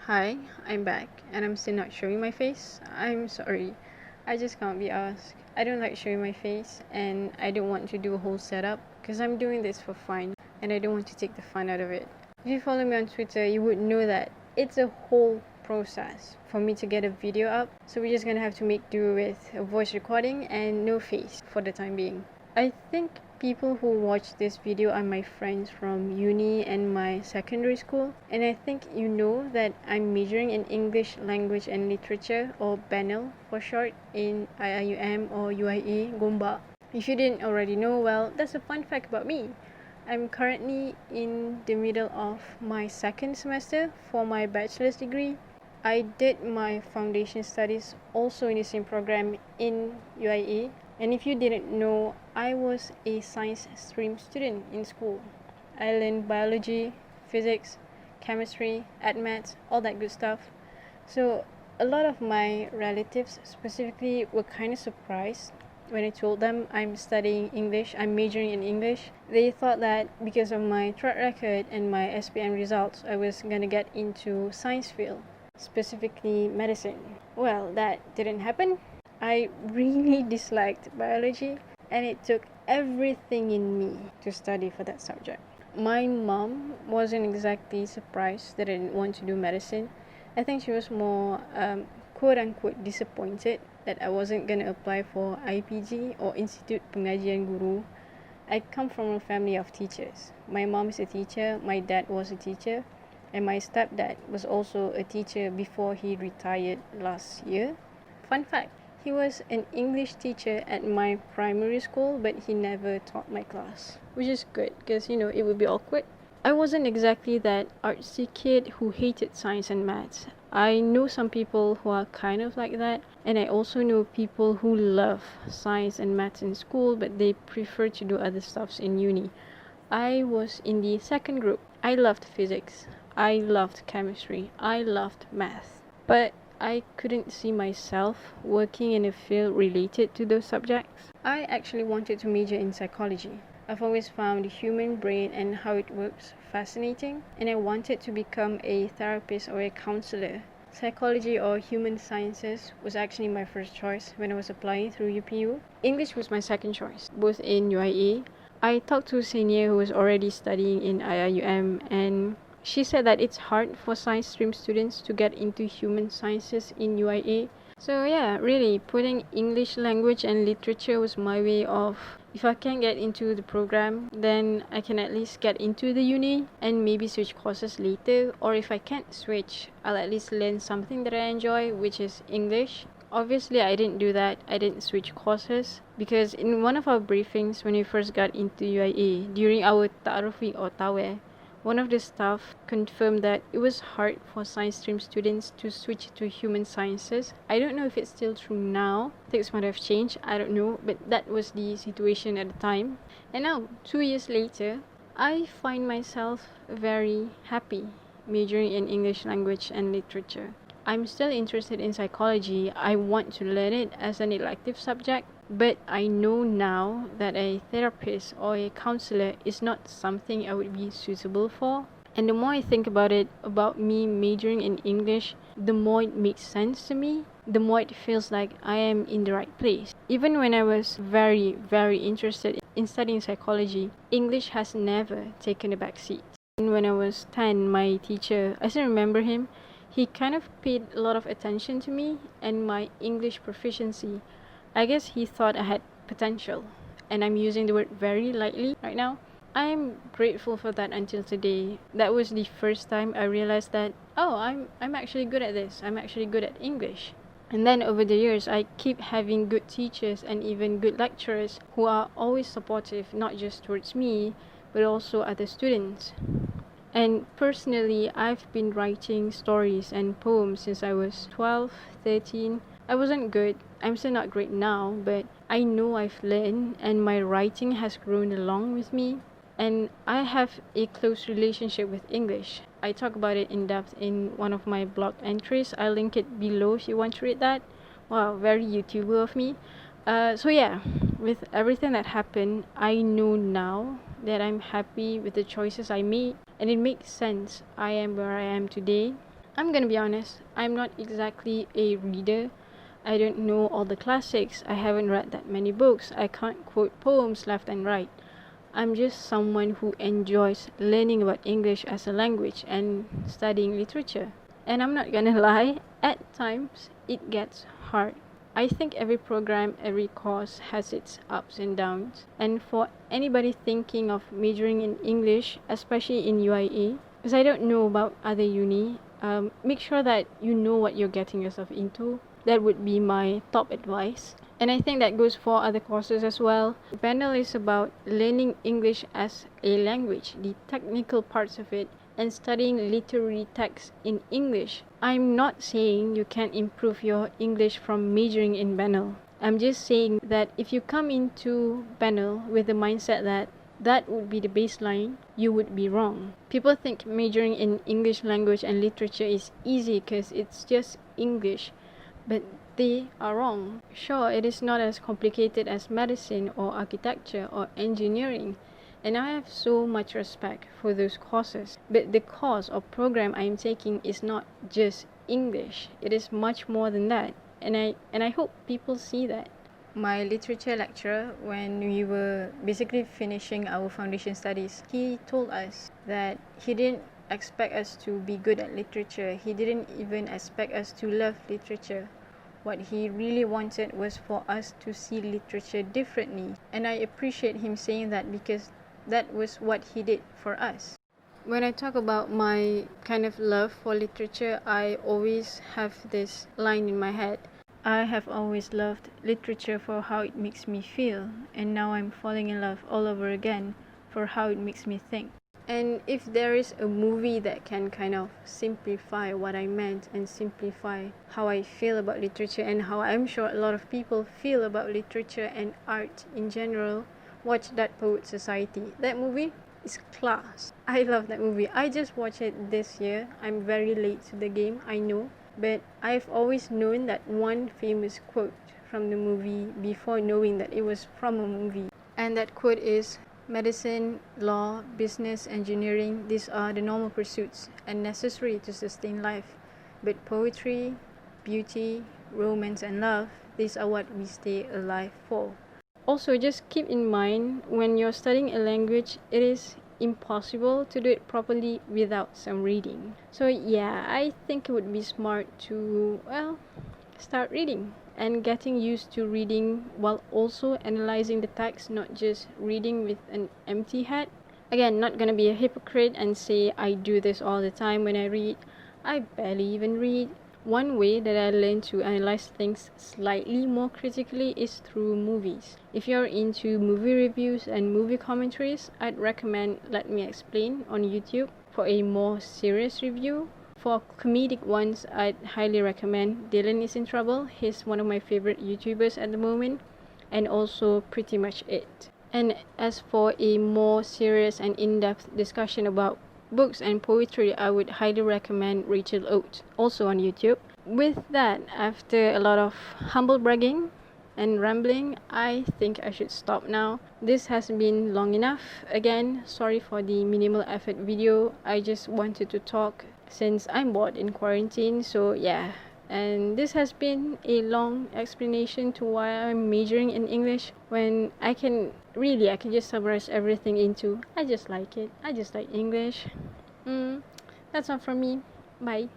Hi, I'm back, and I'm still not showing my face. I'm sorry. I just can't be asked. I don't like showing my face, and I don't want to do a whole setup because I'm doing this for fun, and I don't want to take the fun out of it. If you follow me on Twitter, you would know that it's a whole process for me to get a video up. So we're just gonna have to make do with a voice recording and no face for the time being. I think people who watch this video are my friends from uni and my secondary school, and I think you know that I'm majoring in English Language and Literature, or BENL for short, in IIUM or UIA Gombak. If you didn't already know, well, that's a fun fact about me. I'm currently in the middle of my second semester for my bachelor's degree. I did my foundation studies also in the same program in UIA. And if you didn't know, I was a science stream student in school. I learned biology, physics, chemistry, maths, all that good stuff. So a lot of my relatives specifically were kind of surprised when I told them I'm studying English, I'm majoring in English. They thought that because of my track record and my SPM results, I was gonna get into science field, specifically medicine. Well, that didn't happen. I really disliked biology, and it took everything in me to study for that subject. My mom wasn't exactly surprised that I didn't want to do medicine. I think she was more quote-unquote disappointed that I wasn't going to apply for IPG, or Institute Pengajian Guru. I come from a family of teachers. My mom is a teacher, my dad was a teacher, and my stepdad was also a teacher before he retired last year. Fun fact, he was an English teacher at my primary school, but he never taught my class, which is good because, it would be awkward. I wasn't exactly that artsy kid who hated science and maths. I know some people who are kind of like that, and I also know people who love science and maths in school, but they prefer to do other stuffs in uni. I was in the second group. I loved physics, I loved chemistry, I loved math, but I couldn't see myself working in a field related to those subjects. I actually wanted to major in psychology. I've always found the human brain and how it works fascinating, and I wanted to become a therapist or a counselor. Psychology or human sciences was actually my first choice when I was applying through UPU. English was my second choice, both in UIA. I talked to a senior who was already studying in IIUM, and she said that it's hard for science stream students to get into human sciences in UIA. So yeah, really, putting English language and literature was my way of, if I can't get into the program, then I can at least get into the uni and maybe switch courses later. Or if I can't switch, I'll at least learn something that I enjoy, which is English. Obviously, I didn't do that. I didn't switch courses because in one of our briefings when we first got into UIA, during our Ta'aruf week or Taweh, one of the staff confirmed that it was hard for science stream students to switch to human sciences. I don't know if it's still true now. Things might have changed, I don't know, but that was the situation at the time. And now, 2 years later, I find myself very happy majoring in English language and literature. I'm still interested in psychology. I want to learn it as an elective subject, but I know now that a therapist or a counselor is not something I would be suitable for. And the more I think about it, about me majoring in English, the more it makes sense to me, the more it feels like I am in the right place. Even when I was very, very interested in studying psychology, English has never taken a back seat. And when I was 10, my teacher, I still remember him, he kind of paid a lot of attention to me and my English proficiency. I guess he thought I had potential, and I'm using the word very lightly right now. I am grateful for that until today. That was the first time I realized that, I'm actually good at this. I'm actually good at English. And then over the years, I keep having good teachers and even good lecturers who are always supportive, not just towards me, but also other students. And personally, I've been writing stories and poems since I was 12, 13. I wasn't good. I'm still not great now, but I know I've learned and my writing has grown along with me. And I have a close relationship with English. I talk about it in depth in one of my blog entries. I'll link it below if you want to read that. Wow, very YouTuber of me. So yeah, with everything that happened, I know now that I'm happy with the choices I made, and it makes sense. I am where I am today. I'm gonna be honest, I'm not exactly a reader. I don't know all the classics. I haven't read that many books. I can't quote poems left and right. I'm just someone who enjoys learning about English as a language and studying literature. And I'm not gonna lie, at times it gets hard. I think every program, every course has its ups and downs. And for anybody thinking of majoring in English, especially in UIA, because I don't know about other uni, make sure that you know what you're getting yourself into. That would be my top advice. And I think that goes for other courses as well. Panel is about learning English as a language, the technical parts of it, and studying literary text in English. I'm not saying you can improve your English from majoring in Panel. I'm just saying that if you come into Panel with the mindset that that would be the baseline, you would be wrong. People think majoring in English language and literature is easy because it's just English, but they are wrong. Sure, it is not as complicated as medicine or architecture or engineering, and I have so much respect for those courses. But the course or program I am taking is not just English. It is much more than that, and I hope people see that. My literature lecturer, when we were basically finishing our foundation studies, he told us that he didn't expect us to be good at literature. He didn't even expect us to love literature. What he really wanted was for us to see literature differently. And I appreciate him saying that because that was what he did for us. When I talk about my kind of love for literature, I always have this line in my head. I have always loved literature for how it makes me feel, and now I'm falling in love all over again for how it makes me think. And if there is a movie that can kind of simplify what I meant and simplify how I feel about literature and how I'm sure a lot of people feel about literature and art in general, watch That Poet Society. That movie is class. I love that movie. I just watched it this year. I'm very late to the game, I know. But I've always known that one famous quote from the movie before knowing that it was from a movie. And that quote is, "Medicine, law, business, engineering, these are the normal pursuits and necessary to sustain life. But poetry, beauty, romance, and love, these are what we stay alive for." Also, just keep in mind, when you're studying a language, it is impossible to do it properly without some reading. So yeah, I think it would be smart to, start reading and getting used to reading while also analyzing the text, not just reading with an empty head. Again, not gonna be a hypocrite and say I do this all the time when I read. I barely even read. One way that I learned to analyze things slightly more critically is through movies. If you're into movie reviews and movie commentaries, I'd recommend Let Me Explain on YouTube for a more serious review. For comedic ones, I'd highly recommend Dylan Is in Trouble. He's one of my favorite YouTubers at the moment, and also Pretty Much It. And as for a more serious and in-depth discussion about books and poetry, I would highly recommend Rachel Oates, also on YouTube. With that, after a lot of humble bragging and rambling, I think I should stop now. This has been long enough. Again, sorry for the minimal effort video. I just wanted to talk since I'm bored in quarantine, so yeah. And this has been a long explanation to why I'm majoring in English, when I can just summarize everything into I just like it. I just like English. That's all from me. Bye.